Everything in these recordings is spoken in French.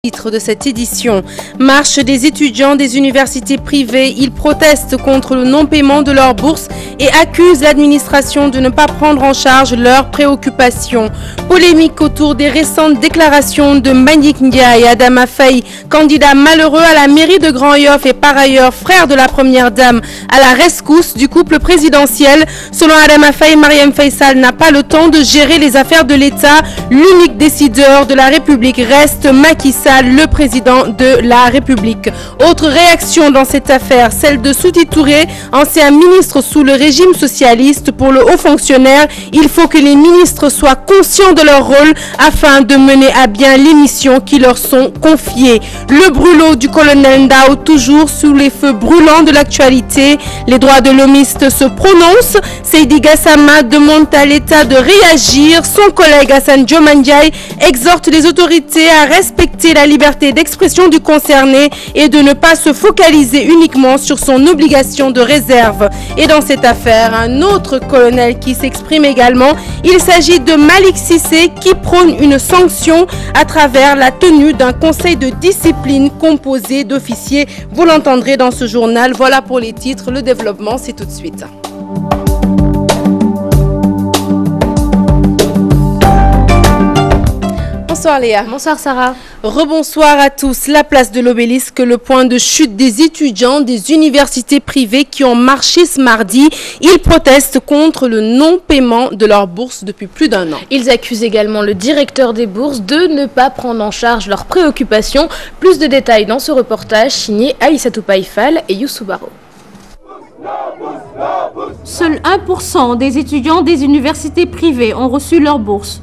Titre de cette édition. Marche des étudiants des universités privées. Ils protestent contre le non-paiement de leurs bourses et accusent l'administration de ne pas prendre en charge leurs préoccupations. Polémique autour des récentes déclarations de Mbagnick Ndiaye et Adama Faye, candidat malheureux à la mairie de Grand Yoff et par ailleurs frère de la première dame, à la rescousse du couple présidentiel. Selon Adama Faye, Marième Faye Sall n'a pas le temps de gérer les affaires de l'État. L'unique décideur de la République reste Macky Sall, le président de la République. Autre réaction dans cette affaire, celle de Souti Touré, ancien ministre sous le régime socialiste. Pour le haut fonctionnaire, il faut que les ministres soient conscients de leur rôle afin de mener à bien les missions qui leur sont confiées. Le brûlot du colonel Ndao, toujours sous les feux brûlants de l'actualité. Les droits de l'homiste se prononcent. Seydi Gassama demande à l'État de réagir. Son collègue Hassan Diomandiaï exhorte les autorités à respecter la liberté d'expression du concerné et de ne pas se focaliser uniquement sur son obligation de réserve. Et dans cette affaire, un autre colonel qui s'exprime également. Il s'agit de Malik Cissé qui prône une sanction à travers la tenue d'un conseil de discipline composé d'officiers. Vous l'entendrez dans ce journal. Voilà pour les titres. Le développement, c'est tout de suite. Bonsoir Léa. Bonsoir Sarah. Rebonsoir à tous. La place de l'Obélisque, le point de chute des étudiants des universités privées qui ont marché ce mardi. Ils protestent contre le non-paiement de leurs bourses depuis plus d'un an. Ils accusent également le directeur des bourses de ne pas prendre en charge leurs préoccupations. Plus de détails dans ce reportage signé Aïssatou Païfal et Youssou Baro. Seuls 1% des étudiants des universités privées ont reçu leur bourse.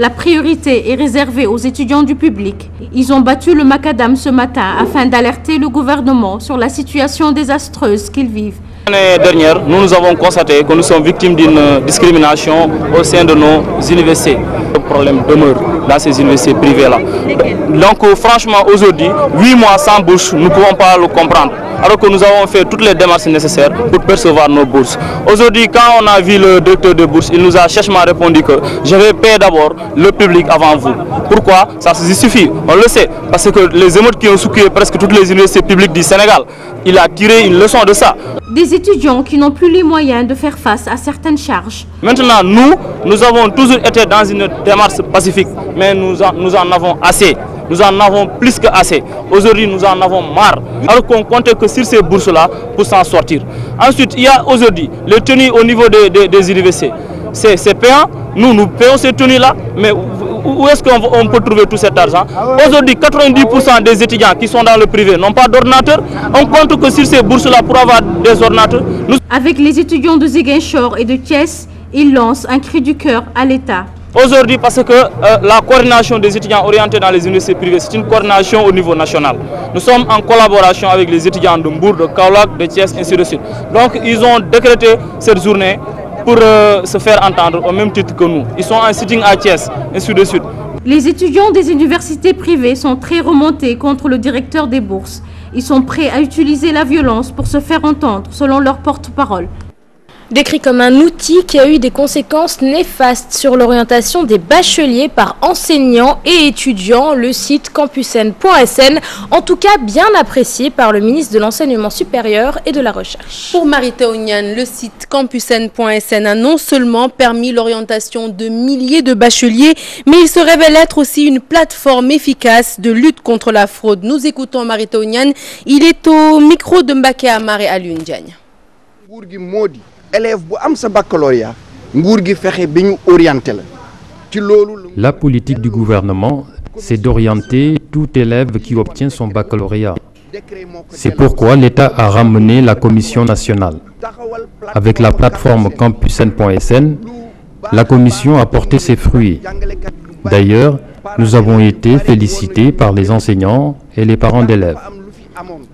La priorité est réservée aux étudiants du public. Ils ont battu le macadam ce matin afin d'alerter le gouvernement sur la situation désastreuse qu'ils vivent. L'année dernière, nous avons constaté que nous sommes victimes d'une discrimination au sein de nos universités. Le problème demeure dans ces universités privées-là. Donc franchement, aujourd'hui, 8 mois sans bourse, nous ne pouvons pas le comprendre. Alors que nous avons fait toutes les démarches nécessaires pour percevoir nos bourses. Aujourd'hui, quand on a vu le directeur de bourse, il nous a sèchement répondu que je vais payer d'abord le public avant vous. Pourquoi? Ça se justifie, on le sait. Parce que les émeutes qui ont secoué presque toutes les universités publiques du Sénégal, il a tiré une leçon de ça. Des étudiants qui n'ont plus les moyens de faire face à certaines charges. Maintenant, nous avons toujours été dans une démarche pacifique, mais nous en avons assez. Nous en avons plus que assez. Aujourd'hui, nous en avons marre. Alors qu'on comptait que sur ces bourses-là pour s'en sortir. Ensuite, il y a aujourd'hui les tenues au niveau des universités. C'est payant. Nous payons ces tenues-là, mais où est-ce qu'on peut trouver tout cet argent? Aujourd'hui, 90% des étudiants qui sont dans le privé n'ont pas d'ordinateur. On compte que sur ces bourses-là pour avoir des ordinateurs. Avec les étudiants de Ziguinchor et de Thiès, ils lancent un cri du cœur à l'État. Aujourd'hui, parce que la coordination des étudiants orientés dans les universités privées, c'est une coordination au niveau national. Nous sommes en collaboration avec les étudiants de Mbour, de Kaolack, de Thiès, ainsi de suite. Donc, ils ont décrété cette journée pour se faire entendre au même titre que nous. Ils sont en sitting à Thiès, ainsi de suite. Les étudiants des universités privées sont très remontés contre le directeur des bourses. Ils sont prêts à utiliser la violence pour se faire entendre, selon leur porte-parole. Décrit comme un outil qui a eu des conséquences néfastes sur l'orientation des bacheliers par enseignants et étudiants, le site campusen.sn, en tout cas bien apprécié par le ministre de l'Enseignement supérieur et de la Recherche. Pour Mary-Théo Niane, le site campusen.sn a non seulement permis l'orientation de milliers de bacheliers, mais il se révèle être aussi une plateforme efficace de lutte contre la fraude. Nous écoutons Mary-Théo Niane, il est au micro de Mbaké Amar et Alioune Diagne. La politique du gouvernement, c'est d'orienter tout élève qui obtient son baccalauréat. C'est pourquoi l'État a ramené la commission nationale. Avec la plateforme campusen.sn, la commission a porté ses fruits. D'ailleurs, nous avons été félicités par les enseignants et les parents d'élèves.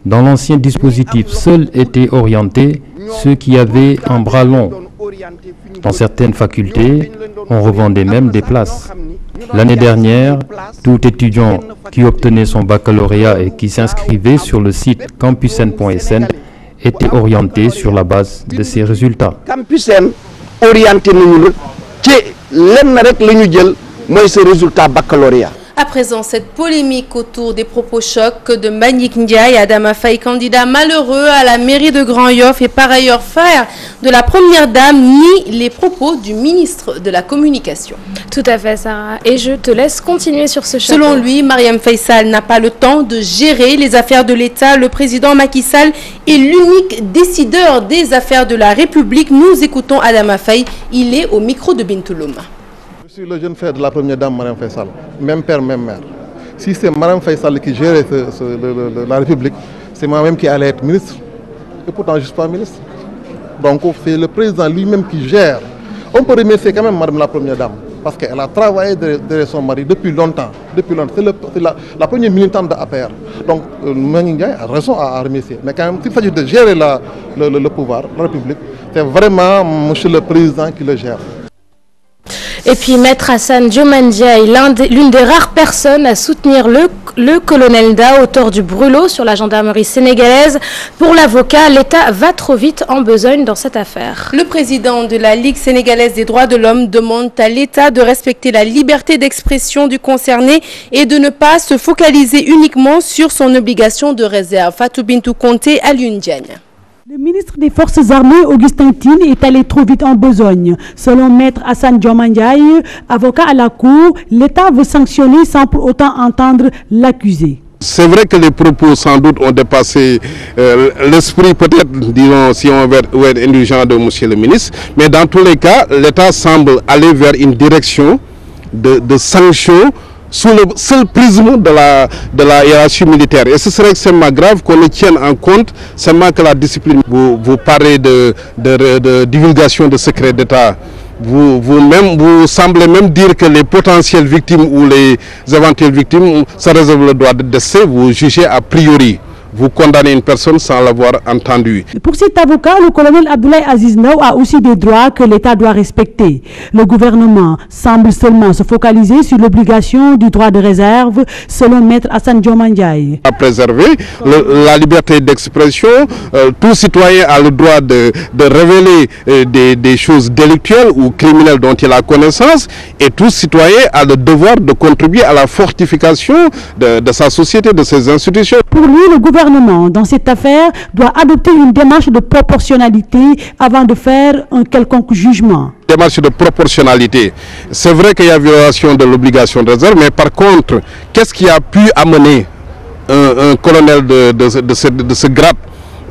Dans l'ancien dispositif, seuls étaient orientés ceux qui avaient un bras long. Dans certaines facultés, on revendait même des places. L'année dernière, tout étudiant qui obtenait son baccalauréat et qui s'inscrivait sur le site campusen.sn était orienté sur la base de ses résultats. Campusen orienté nous ci lenn rek lañu jël mooy ce résultat baccalauréat. À présent, cette polémique autour des propos chocs de Mbagnick Ndiaye, Adama Faye, candidat malheureux à la mairie de Grand-Yoff et par ailleurs frère de la première dame, nie les propos du ministre de la Communication. Tout à fait, Sarah. Et je te laisse continuer sur ce chapeau. Selon lui, Marième Faye Sall n'a pas le temps de gérer les affaires de l'État. Le président Macky Sall est l'unique décideur des affaires de la République. Nous écoutons Adama Faye. Il est au micro de Bintou Louma. Je suis le jeune frère de la première dame, Marième Faye Sall. Même père, même mère. Si c'est Marième Faye Sall qui gérait la République, c'est moi-même qui allais être ministre. Et pourtant, je ne suis pas ministre. Donc, c'est le président lui-même qui gère. On peut remercier quand même Madame la première dame, parce qu'elle a travaillé derrière son mari depuis longtemps. C'est la première militante de APR. Donc, Mbagnick Ndiaye a raison à remercier. Mais quand même, s'il s'agit de gérer le pouvoir, la République, c'est vraiment monsieur le président qui le gère. Et puis Maître Hassan Diomaye Ndiaye, l'une des rares personnes à soutenir le colonel Nda, auteur du brûlot sur la gendarmerie sénégalaise. Pour l'avocat, l'État va trop vite en besogne dans cette affaire. Le président de la Ligue sénégalaise des droits de l'homme demande à l'État de respecter la liberté d'expression du concerné et de ne pas se focaliser uniquement sur son obligation de réserve. Fatou Bintou Conté, Alioune Diagne. Le ministre des Forces armées, Augustin Tine, est allé trop vite en besogne. Selon Maître Hassan Diomaye Ndiaye, avocat à la Cour, l'État veut sanctionner sans pour autant entendre l'accusé. C'est vrai que les propos sans doute ont dépassé l'esprit peut-être, disons, si on veut être indulgent de monsieur le ministre, mais dans tous les cas, l'État semble aller vers une direction de sanctions sous le seul prisme de la hiérarchie militaire. Et ce serait extrêmement grave qu'on ne tienne en compte seulement que la discipline. Vous parlez de divulgation de secrets d'État. Vous semblez même dire que les potentielles victimes ou les éventuelles victimes, ça réserve le droit de décès, vous jugez a priori. Vous condamnez une personne sans l'avoir entendue. Pour cet avocat, le colonel Abdoulaye Aziz Ndaw a aussi des droits que l'État doit respecter. Le gouvernement semble seulement se focaliser sur l'obligation du droit de réserve, selon Maître Hassan Diomaye Ndiaye. À préserver la liberté d'expression, tout citoyen a le droit de révéler des choses délictuelles ou criminelles dont il a connaissance, et tout citoyen a le devoir de contribuer à la fortification de sa société, de ses institutions. Pour lui, le gouvernement, dans cette affaire, doit adopter une démarche de proportionnalité avant de faire un quelconque jugement. Démarche de proportionnalité. C'est vrai qu'il y a violation de l'obligation de réserve, mais par contre, qu'est-ce qui a pu amener un colonel de ce grade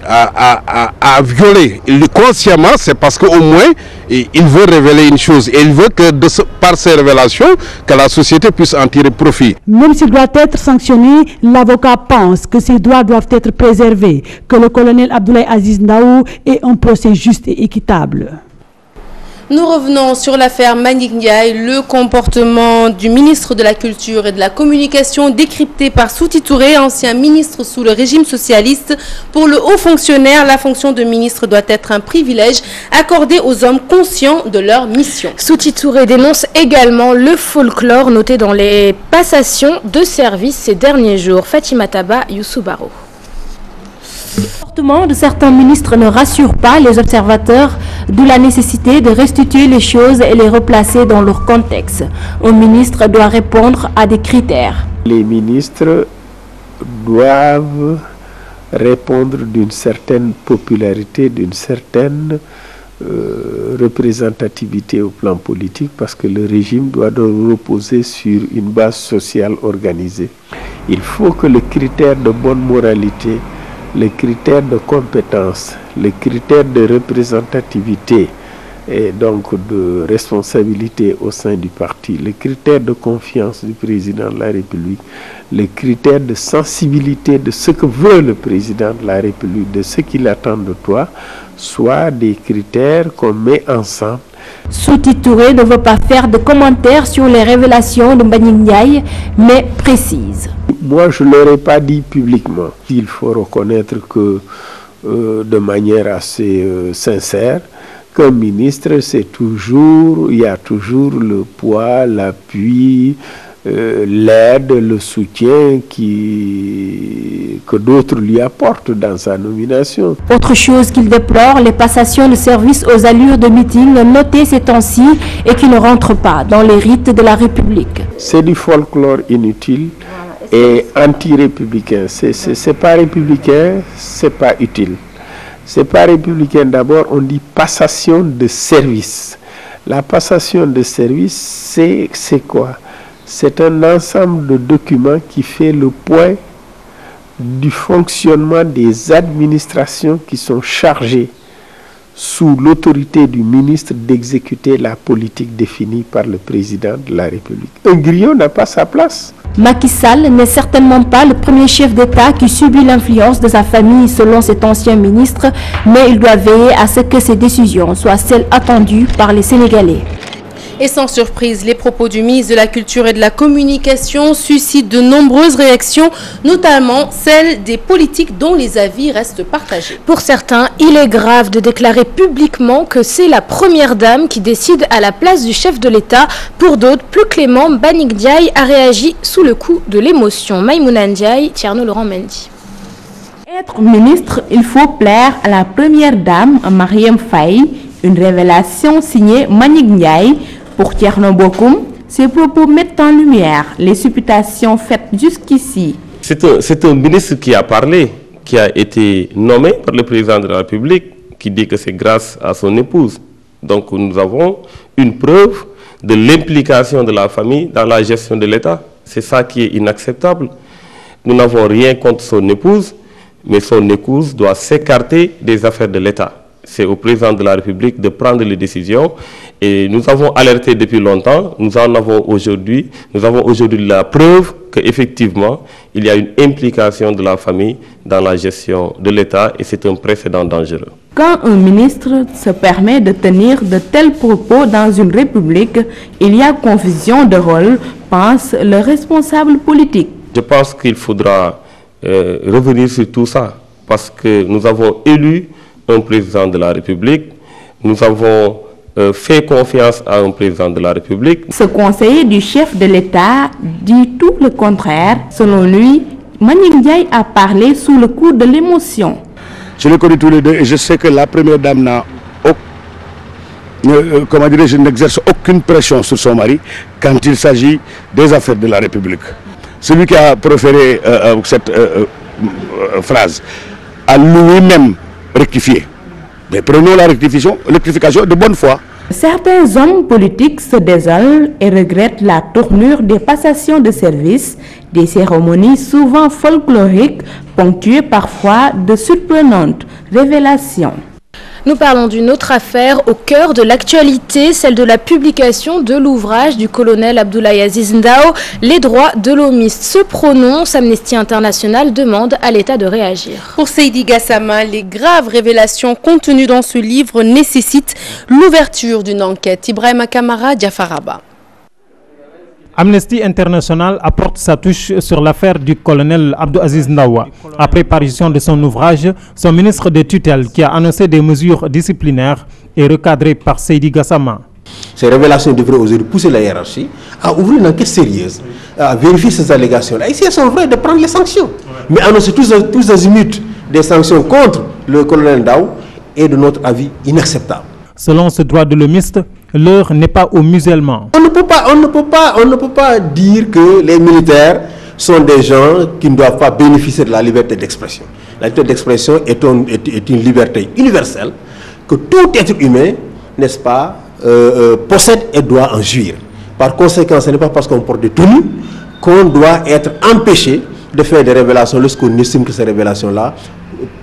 à violer consciemment? C'est parce qu'au moins il veut révéler une chose et il veut que par ces révélations que la société puisse en tirer profit. Même s'il doit être sanctionné, l'avocat pense que ses droits doivent être préservés, que le colonel Abdoulaye Aziz Ndaw ait un procès juste et équitable. Nous revenons sur l'affaire Mbagnick Ndiaye, le comportement du ministre de la Culture et de la Communication décrypté par Souti Touré, ancien ministre sous le régime socialiste. Pour le haut fonctionnaire, la fonction de ministre doit être un privilège accordé aux hommes conscients de leur mission. Souti Touré dénonce également le folklore noté dans les passations de service ces derniers jours. Fatima Taba, Youssou Baro. Le comportement de certains ministres ne rassure pas les observateurs, d'où la nécessité de restituer les choses et les replacer dans leur contexte. Un ministre doit répondre à des critères. Les ministres doivent répondre d'une certaine popularité, d'une certaine représentativité au plan politique, parce que le régime doit reposer sur une base sociale organisée. Il faut que le critère de bonne moralité, les critères de compétence, les critères de représentativité et donc de responsabilité au sein du parti, les critères de confiance du président de la République, les critères de sensibilité de ce que veut le président de la République, de ce qu'il attend de toi, soient des critères qu'on met ensemble. Souti Touré ne veut pas faire de commentaires sur les révélations de Mbagnick Ndiaye, mais précise. Moi, je ne l'aurais pas dit publiquement. Il faut reconnaître que, de manière assez sincère, qu'un ministre, il y a toujours le poids, l'appui, l'aide, le soutien que d'autres lui apportent dans sa nomination. Autre chose qu'il déplore, les passations de service aux allures de meeting notées ces temps-ci et qui ne rentrent pas dans les rites de la République. C'est du folklore inutile et anti-républicain. C'est pas républicain, c'est pas utile. C'est pas républicain. D'abord, on dit passation de service. La passation de service, c'est quoi? C'est un ensemble de documents qui fait le point du fonctionnement des administrations qui sont chargées sous l'autorité du ministre d'exécuter la politique définie par le président de la République. Un griot n'a pas sa place. Macky Sall n'est certainement pas le premier chef d'État qui subit l'influence de sa famille selon cet ancien ministre, mais il doit veiller à ce que ses décisions soient celles attendues par les Sénégalais. Et sans surprise, les propos du ministre de la Culture et de la Communication suscitent de nombreuses réactions, notamment celles des politiques dont les avis restent partagés. Pour certains, il est grave de déclarer publiquement que c'est la première dame qui décide à la place du chef de l'État. Pour d'autres, plus clément, Mbagnick Ndiaye a réagi sous le coup de l'émotion. Maïmouna Ndiaye, Thierno Laurent Mendy. Être ministre, il faut plaire à la première dame, Marième Faye. Une révélation signée Mbagnick Ndiaye. Pour Thierno Bokoum, ces propos mettent en lumière les supputations faites jusqu'ici. C'est un ministre qui a parlé, qui a été nommé par le président de la République, qui dit que c'est grâce à son épouse. Donc nous avons une preuve de l'implication de la famille dans la gestion de l'État. C'est ça qui est inacceptable. Nous n'avons rien contre son épouse, mais son épouse doit s'écarter des affaires de l'État. C'est au président de la République de prendre les décisions et nous avons alerté depuis longtemps, nous avons aujourd'hui la preuve qu'effectivement il y a une implication de la famille dans la gestion de l'État et c'est un précédent dangereux. Quand un ministre se permet de tenir de tels propos dans une république, il y a confusion de rôle, pense le responsable politique. Je pense qu'il faudra revenir sur tout ça parce que nous avons élu un président de la République, nous avons fait confiance à un président de la République. Ce conseiller du chef de l'État dit tout le contraire. Selon lui, Mbagnick Ndiaye a parlé sous le coup de l'émotion. Je les connais tous les deux et je sais que la première dame n'exerce aucune pression sur son mari quand il s'agit des affaires de la République. Celui qui a proféré cette phrase a lui-même rectifié. Mais prenons la rectification de bonne foi. Certains hommes politiques se désolent et regrettent la tournure des passations de service, des cérémonies souvent folkloriques, ponctuées parfois de surprenantes révélations. Nous parlons d'une autre affaire au cœur de l'actualité, celle de la publication de l'ouvrage du colonel Abdoulaye Aziz Ndao, Les droits de l'homiste se prononcent. Amnesty International demande à l'État de réagir. Pour Seydi Gassama, les graves révélations contenues dans ce livre nécessitent l'ouverture d'une enquête. Ibrahima Kamara, Diafaraba. Amnesty International apporte sa touche sur l'affaire du colonel Abdou Aziz Ndawa. Après parution de son ouvrage, son ministre de tutelle, qui a annoncé des mesures disciplinaires, est recadré par Seydi Gassama. Ces révélations devraient aujourd'hui pousser la hiérarchie à ouvrir une enquête sérieuse, à vérifier ces allégations-là. Et si elles sont vraies, de prendre les sanctions. Mais annoncer tous azimuts des sanctions contre le colonel Ndao est de notre avis inacceptable. Selon ce droit de l'homiste, l'heure n'est pas aux musulmans. On ne peut pas dire que les militaires sont des gens qui ne doivent pas bénéficier de la liberté d'expression. La liberté d'expression est une liberté universelle que tout être humain, n'est-ce pas, possède et doit en jouir. Par conséquent, ce n'est pas parce qu'on porte des tenues qu'on doit être empêché de faire des révélations lorsqu'on estime que ces révélations-là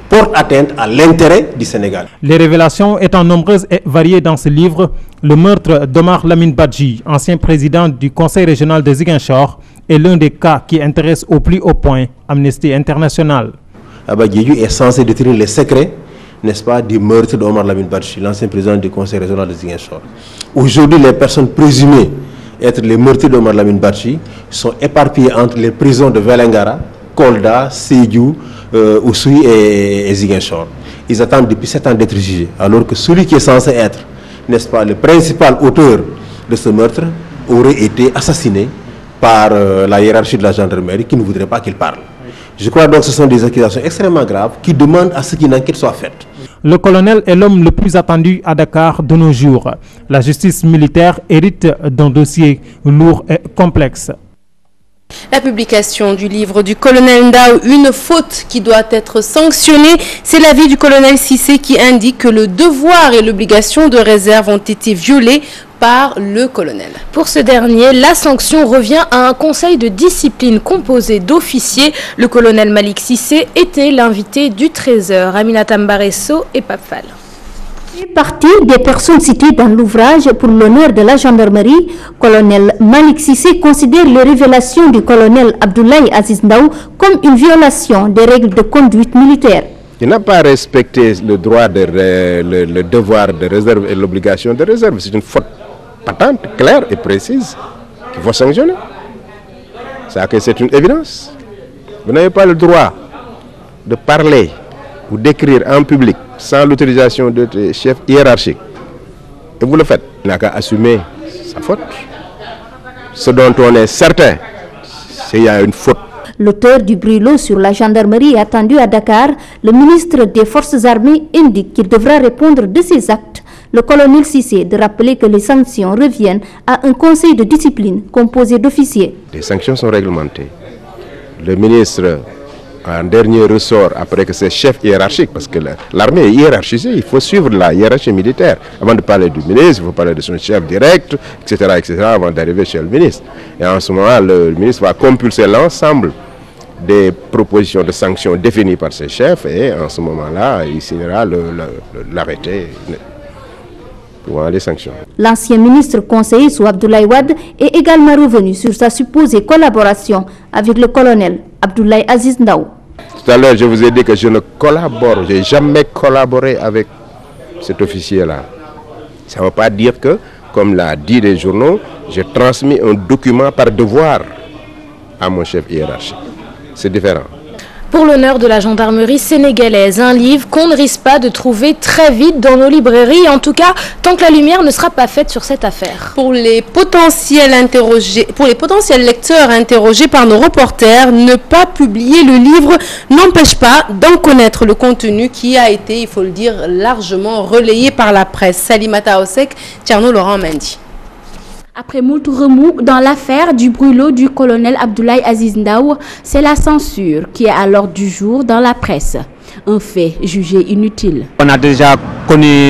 portent atteinte à l'intérêt du Sénégal. Les révélations étant nombreuses et variées dans ce livre, le meurtre d'Omar Lamine Badji, ancien président du Conseil régional de Ziguinchor, est l'un des cas qui intéresse au plus haut point Amnesty International. Abadji est censé détenir les secrets, n'est-ce pas, du meurtre d'Omar Lamine Badji, l'ancien président du Conseil régional de Ziguinchor. Aujourd'hui, les personnes présumées être les meurtriers d'Omar Lamine Badji sont éparpillées entre les prisons de Vélingara, Kolda, Sédhiou, Oussouye et Ziguinchor. Ils attendent depuis 7 ans d'être jugés, alors que celui qui est censé être, n'est-ce pas, le principal auteur de ce meurtre aurait été assassiné par la hiérarchie de la gendarmerie qui ne voudrait pas qu'il parle. Je crois donc que ce sont des accusations extrêmement graves qui demandent à ce qu'une enquête soit faite. Le colonel est l'homme le plus attendu à Dakar de nos jours. La justice militaire hérite d'un dossier lourd et complexe. La publication du livre du colonel Ndao, une faute qui doit être sanctionnée, c'est l'avis du colonel Cissé qui indique que le devoir et l'obligation de réserve ont été violés par le colonel. Pour ce dernier, la sanction revient à un conseil de discipline composé d'officiers. Le colonel Malik Cissé était l'invité du Trésor. Aminata Mbaresso et Papfal. Partie des personnes citées dans l'ouvrage pour l'honneur de la gendarmerie, colonel Malik Cissé considère les révélations du colonel Abdoulaye Aziz Ndaw comme une violation des règles de conduite militaire. Il n'a pas respecté le droit, le devoir de réserve et l'obligation de réserve. C'est une faute patente, claire et précise qu'il faut sanctionner. C'est une évidence. Vous n'avez pas le droit de parler ou d'écrire en public sans l'autorisation de tes chefs hiérarchiques. Et vous le faites. Il n'a qu'à assumer sa faute. Ce dont on est certain, c'est qu'il y a une faute. L'auteur du brûlot sur la gendarmerie est attendu à Dakar. Le ministre des Forces armées indique qu'il devra répondre de ses actes. Le colonel Cissé de rappeler que les sanctions reviennent à un conseil de discipline composé d'officiers. Les sanctions sont réglementées. Le ministre, en dernier ressort, après que ses chefs hiérarchiques, parce que l'armée est hiérarchisée, il faut suivre la hiérarchie militaire. Avant de parler du ministre, il faut parler de son chef direct, etc., avant d'arriver chez le ministre. Et en ce moment, le ministre va compulser l'ensemble des propositions de sanctions définies par ses chefs, et en ce moment-là, il signera l'arrêté pour les sanctions. L'ancien ministre conseiller sous Abdoulaye Wade est également revenu sur sa supposée collaboration avec le colonel Abdoulaye Aziz Ndaw. Tout à l'heure, je vous ai dit que je ne collabore, je n'ai jamais collaboré avec cet officier-là. Ça ne veut pas dire que, comme l'a dit les journaux, j'ai transmis un document par devoir à mon chef hiérarchique. C'est différent. Pour l'honneur de la gendarmerie sénégalaise, un livre qu'on ne risque pas de trouver très vite dans nos librairies, en tout cas tant que la lumière ne sera pas faite sur cette affaire. Pour les potentiels lecteurs interrogés par nos reporters, ne pas publier le livre n'empêche pas d'en connaître le contenu qui a été, il faut le dire, largement relayé par la presse. Salimata Osek, Tierno Laurent Mendy. Après moult remous dans l'affaire du brûlot du colonel Abdoulaye Aziz Ndaw, c'est la censure qui est à l'ordre du jour dans la presse. Un fait jugé inutile. On a déjà connu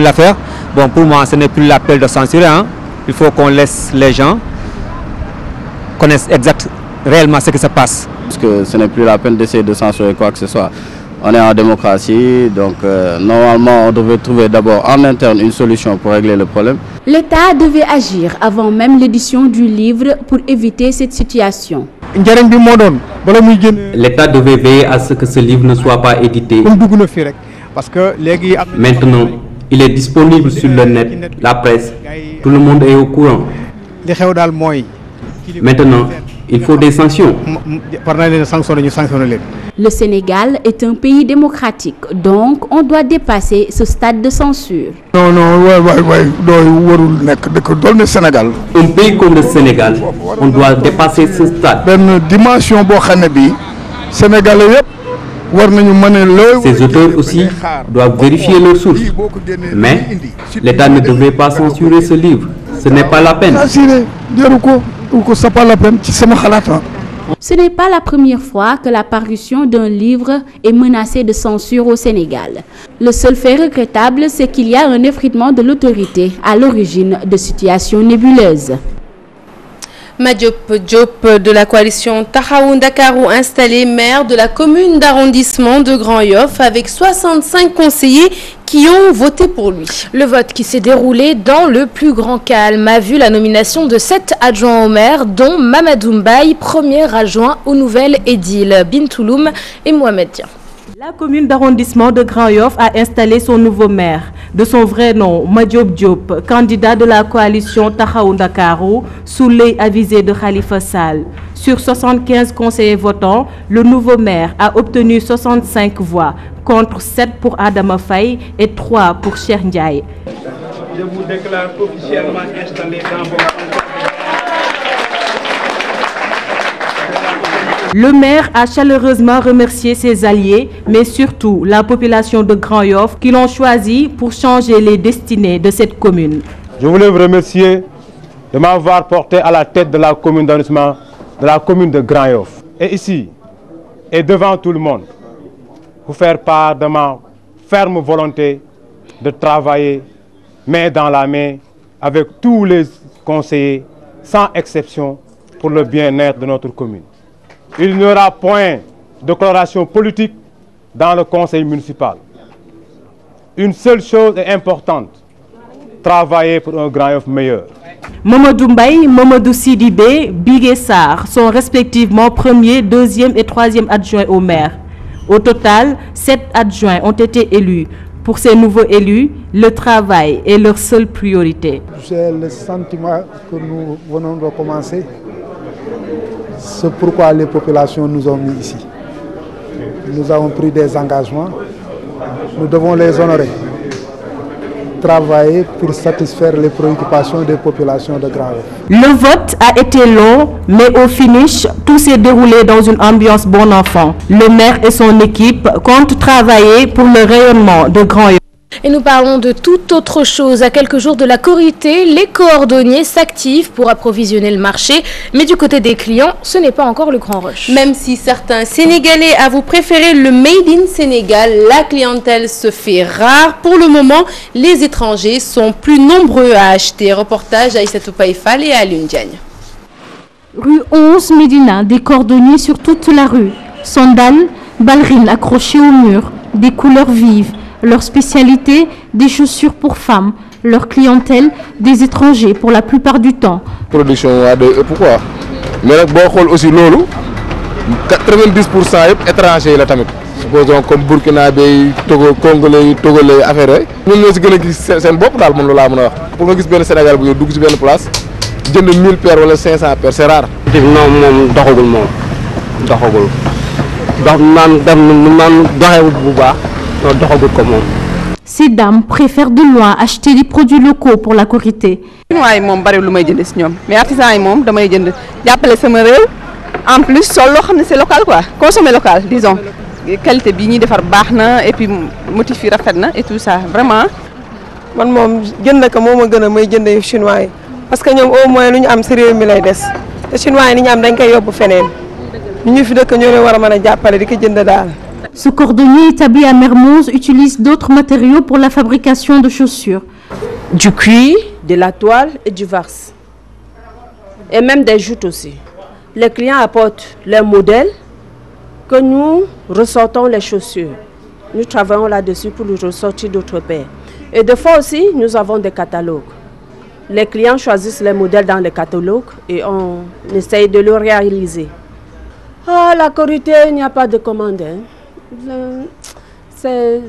l'affaire. Bon, pour moi, ce n'est plus l'appel de censurer. Il faut qu'on laisse les gens connaissent réellement ce qui se passe. Parce que ce n'est plus la peine d'essayer de censurer quoi que ce soit. On est en démocratie, donc normalement on devait trouver d'abord en interne une solution pour régler le problème. L'État devait agir avant même l'édition du livre pour éviter cette situation. L'État devait veiller à ce que ce livre ne soit pas édité. Maintenant, il est disponible sur le net, la presse, tout le monde est au courant. Maintenant, il faut des sanctions. Le Sénégal est un pays démocratique, donc on doit dépasser ce stade de censure. Un pays comme le Sénégal, on doit dépasser ce stade. Ces auteurs aussi doivent vérifier leurs sources. Mais l'État ne devait pas censurer ce livre. Ce n'est pas la peine. Ce n'est pas la première fois que la parution d'un livre est menacée de censure au Sénégal. Le seul fait regrettable, c'est qu'il y a un effritement de l'autorité à l'origine de situations nébuleuses. Madiop Diop de la coalition Tahaou Dakarou installé maire de la commune d'arrondissement de Grand Yoff avec 65 conseillers qui ont voté pour lui. Le vote qui s'est déroulé dans le plus grand calme a vu la nomination de 7 adjoints au maire, dont Mamadou Mbaye, premier adjoint aux nouvelles édiles Bintouloum et Mohamed Dian. La commune d'arrondissement de Grand Yoff a installé son nouveau maire. De son vrai nom, Madiop Diop, candidat de la coalition Tahaou Dakarou, sous l'œil avisé de Khalifa Sall. Sur 75 conseillers votants, le nouveau maire a obtenu 65 voix, contre 7 pour Adama Faye et 3 pour Cheikh Ndiaye. Je vous déclare officiellement installé dans vos Le maire a chaleureusement remercié ses alliés, mais surtout la population de Grand Yoff qui l'ont choisi pour changer les destinées de cette commune. Je voulais vous remercier de m'avoir porté à la tête de la commune d'arrondissement de la commune de Grand Yoff. Et ici, et devant tout le monde, vous faire part de ma ferme volonté de travailler main dans la main avec tous les conseillers, sans exception, pour le bien-être de notre commune. Il n'y aura point de coloration politique dans le conseil municipal. Une seule chose est importante, travailler pour un Grand Yoff meilleur. Mamadou Mbaye, Mamadou Sidibé, Bigué Sarr sont respectivement premier, deuxième et troisième adjoints au maire. Au total, 7 adjoints ont été élus. Pour ces nouveaux élus, le travail est leur seule priorité. J'ai le sentiment que nous venons de commencer. C'est pourquoi les populations nous ont mis ici. Nous avons pris des engagements. Nous devons les honorer. Travailler pour satisfaire les préoccupations des populations de Grand Yoff. Le vote a été long, mais au finish, tout s'est déroulé dans une ambiance bon enfant. Le maire et son équipe comptent travailler pour le rayonnement de Grand Yoff. Et nous parlons de toute autre chose. À quelques jours de la Korité, les cordonniers s'activent pour approvisionner le marché. Mais du côté des clients, ce n'est pas encore le grand rush. Même si certains Sénégalais avouent préférer le Made in Sénégal, la clientèle se fait rare. Pour le moment, les étrangers sont plus nombreux à acheter. Reportage Aïssatou Païfal et Alioune Diagne. Rue 11 Médina, des cordonniers sur toute la rue. Sandales, ballerines accrochées au mur, des couleurs vives. Leur spécialité, des chaussures pour femmes. Leur clientèle, des étrangers pour la plupart du temps. Production pourquoi? Mais aussi 90% étrangers la tamit. Supposons comme Burkinabé, Togo, Congolais, Togolais, affaire. Nous ñoo ci gëna gis seen bopp daal mën la mëna wax. Pour nga gis benn Sénégal bu dugg ci benn place, jënd 1000 paires wala 500 paires, c'est rare. Non moom doxagul moom. Doxagul. Dox naan doxewul bu baax. Ces dames préfèrent de loin acheter des produits locaux pour la Korité. Chinois yi moom bari lu may jënd ci ñoom mais artisans yi moom damay jënd jàppale sama réew en plus sol loo xam ne c'est local quoi consommer local disons qualité bi ñuy defar baax na et puis motif yi rafet na et tout ça vraiment. man moom jënd ko moo ma gën a may jënd chinois yi parce que ñoom au moins lu ñu am ci réew mi lay des te chinois yi ni ñu am dañ koy yóbbu feneen ñu fi dëkk ñoo leen war a mën a jàppale di ko jënd daal. Ce cordonnier établi à Mermoz utilise d'autres matériaux pour la fabrication de chaussures. Du cuir, de la toile et du varse. Et même des joutes aussi. Les clients apportent leurs modèles que nous ressortons les chaussures. Nous travaillons là-dessus pour nous ressortir d'autres paires. Et des fois aussi, nous avons des catalogues. Les clients choisissent les modèles dans les catalogues et on essaye de le réaliser. Ah, la Korité, il n'y a pas de commande. C'est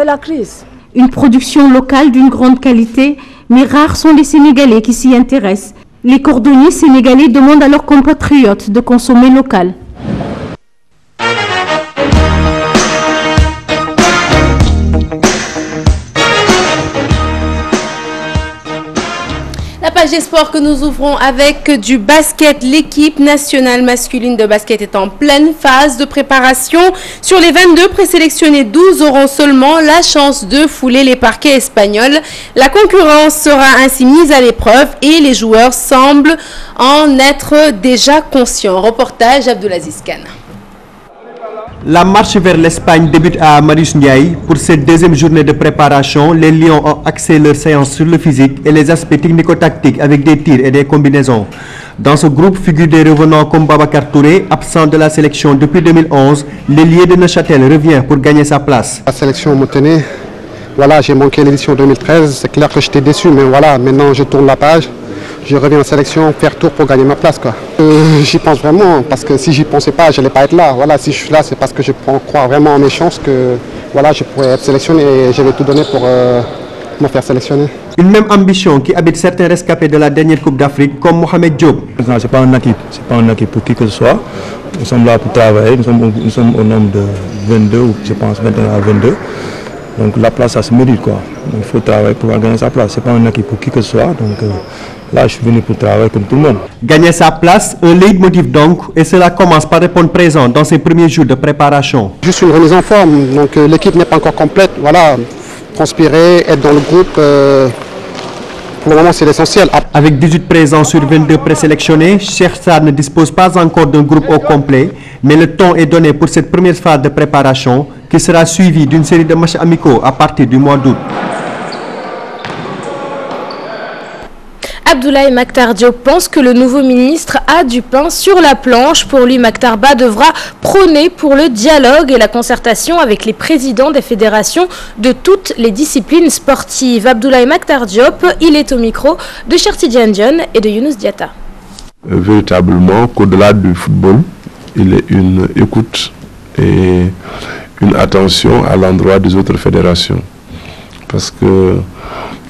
la crise. Une production locale d'une grande qualité, mais rares sont les Sénégalais qui s'y intéressent. Les cordonniers sénégalais demandent à leurs compatriotes de consommer local. La page des sports que nous ouvrons avec du basket. L'équipe nationale masculine de basket est en pleine phase de préparation. Sur les 22 présélectionnés, 12 auront seulement la chance de fouler les parquets espagnols. La concurrence sera ainsi mise à l'épreuve et les joueurs semblent en être déjà conscients. Reportage Abdoulaziz Kane. La marche vers l'Espagne débute à Marius Ndiaye. Pour cette deuxième journée de préparation, les Lions ont axé leur séance sur le physique et les aspects technico-tactiques avec des tirs et des combinaisons. Dans ce groupe figurent des revenants comme Babacar Touré, absent de la sélection depuis 2011. L'ailier de Neuchâtel revient pour gagner sa place. La sélection me tenait. Voilà, j'ai manqué l'édition 2013. C'est clair que j'étais déçu, mais voilà, maintenant je tourne la page. Je reviens en sélection, faire tour pour gagner ma place. J'y pense vraiment, parce que si j'y pensais pas, je n'allais pas être là. Voilà, si je suis là, c'est parce que je crois vraiment en mes chances que voilà, je pourrais être sélectionné et je vais tout donner pour me faire sélectionner. Une même ambition qui habite certains rescapés de la dernière Coupe d'Afrique, comme Mohamed Diop. Ce n'est pas un acquis pour qui que ce soit. Nous sommes là pour travailler, nous sommes au nombre de 22, ou je pense 21 à 22. Donc la place, ça se mérite quoi. Donc, il faut travailler pour gagner sa place. Ce n'est pas un acquis pour qui que ce soit. Donc là, je suis venu pour travailler comme tout le monde. Gagner sa place, un leitmotiv donc, et cela commence par répondre présent dans ses premiers jours de préparation. Juste une remise en forme, donc l'équipe n'est pas encore complète. Voilà, transpirer, être dans le groupe, pour le moment c'est l'essentiel. Avec 18 présents sur 22 présélectionnés, Cheikh Sarr ne dispose pas encore d'un groupe au complet, mais le temps est donné pour cette première phase de préparation qui sera suivie d'une série de matchs amicaux à partir du mois d'août. Abdoulaye Makhtar Diop pense que le nouveau ministre a du pain sur la planche. Pour lui, Makhtar Ba devra prôner pour le dialogue et la concertation avec les présidents des fédérations de toutes les disciplines sportives. Abdoulaye Makhtar Diop, il est au micro de Cherti Diandion et de Younous Diatta. Véritablement qu'au-delà du football, il est une écoute et une attention à l'endroit des autres fédérations. Parce que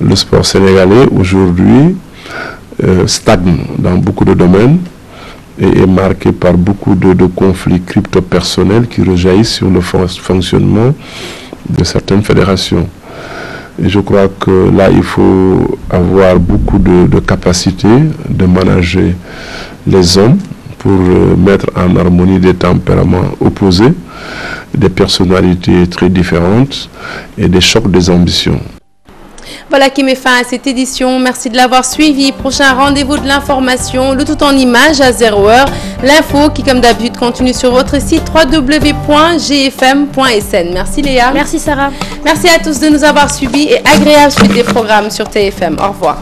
le sport sénégalais aujourd'hui stagne dans beaucoup de domaines et est marqué par beaucoup de conflits crypto-personnels qui rejaillissent sur le fonctionnement de certaines fédérations. Et je crois que là, il faut avoir beaucoup de capacité de manager les hommes pour mettre en harmonie des tempéraments opposés, des personnalités très différentes et des chocs des ambitions. Voilà qui met fin à cette édition. Merci de l'avoir suivi. Prochain rendez-vous de l'information, le tout en images à 0h. L'info qui, comme d'habitude, continue sur votre site www.gfm.sn. Merci Léa. Merci Sarah. Merci à tous de nous avoir suivis et agréable suite des programmes sur TFM. Au revoir.